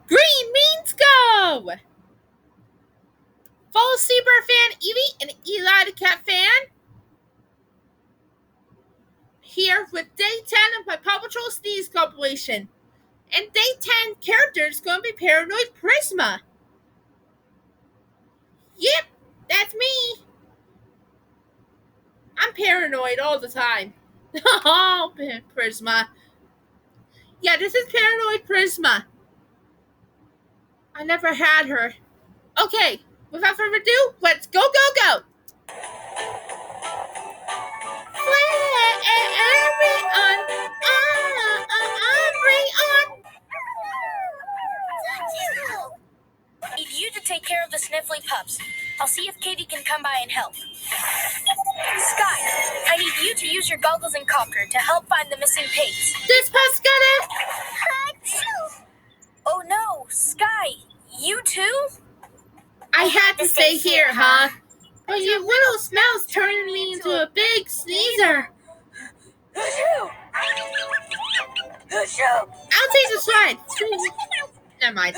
Green means go! Follow Seabird fan Eevee and Eli the Cat fan here with Day 10 of my Paw Patrol Sneeze compilation. And Day 10 character is going to be Paranoid Prisma. Yep, that's me. I'm paranoid all the time. Oh, Prisma. Yeah, this is Paranoid Prisma. I never had her. Okay, without further ado, let's go, go, go! I need you to take care of the sniffly pups. I'll see if Katie can come by and help. Sky, I need you to use your goggles and copter to help find the missing pigs. This pup's gonna... Oh no, Sky, you too? I had to stay here, huh? But your little smell's turning me into a big sneezer. I'll take this ride. Never mind.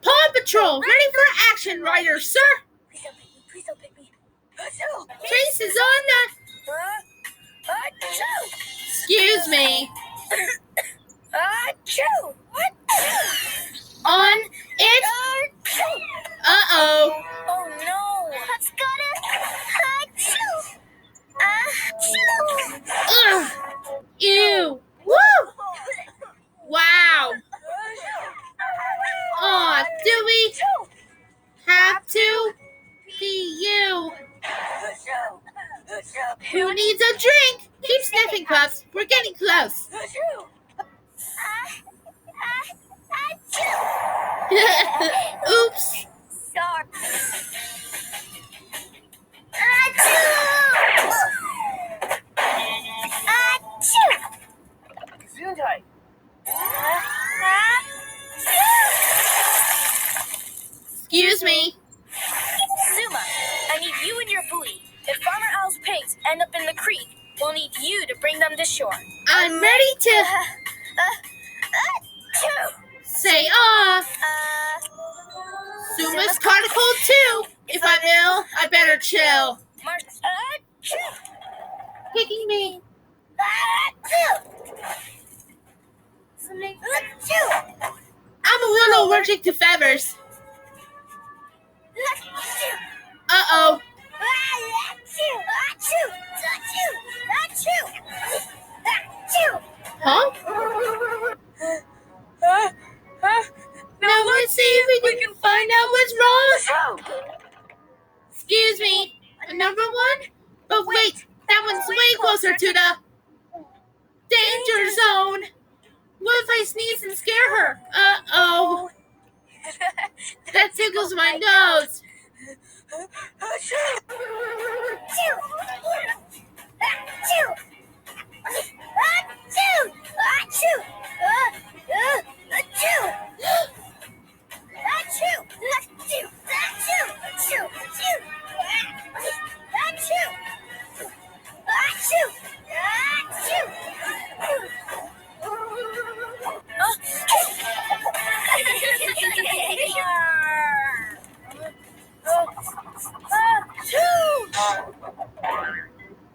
Paw Patrol, ready for action, Rider, sir. Please don't pick me. Chase is on the... Excuse me. On it. Uh-oh. Oh no. Let's go to... Ugh. Ew. Woo! Wow. Aw, do we have to be you? Who needs a drink? Keep sniffing, pups. We're getting close. Oops. Sorry. Excuse me. Zuma, I need you and your buoy. If Farmer Owl's pigs end up in the creek, we'll need you to bring them to shore. I'm ready to say Suma's caught a cold too. If I'm ill, I better chill. Picking me. I'm a little allergic to feathers. Uh-oh. Huh? Now let's see if we can find out what's wrong. Excuse me. Number one? But wait, that one's way closer to the danger zone. What if I sneeze and scare her? Uh-oh. That tickles my nose.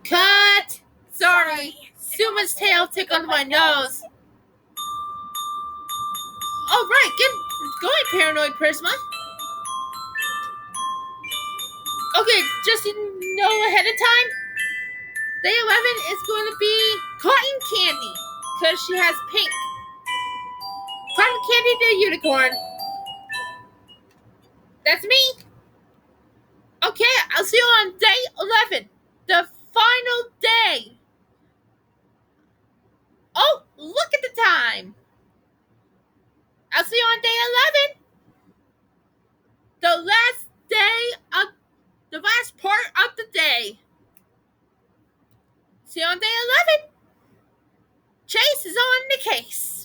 Cut! Sorry. Suma's tail tickled my nose. Alright, get going, Paranoid Prisma. Okay, just so you know ahead of time, Day 11 is going to be Cotton Candy, because she has pink. Cotton Candy the Unicorn. That's me. Okay, I'll see you on Day 11, the final day. Oh, look at the time. I'll see you on Day 11, the last part of the day. See you on Day 11. Chase is on the case.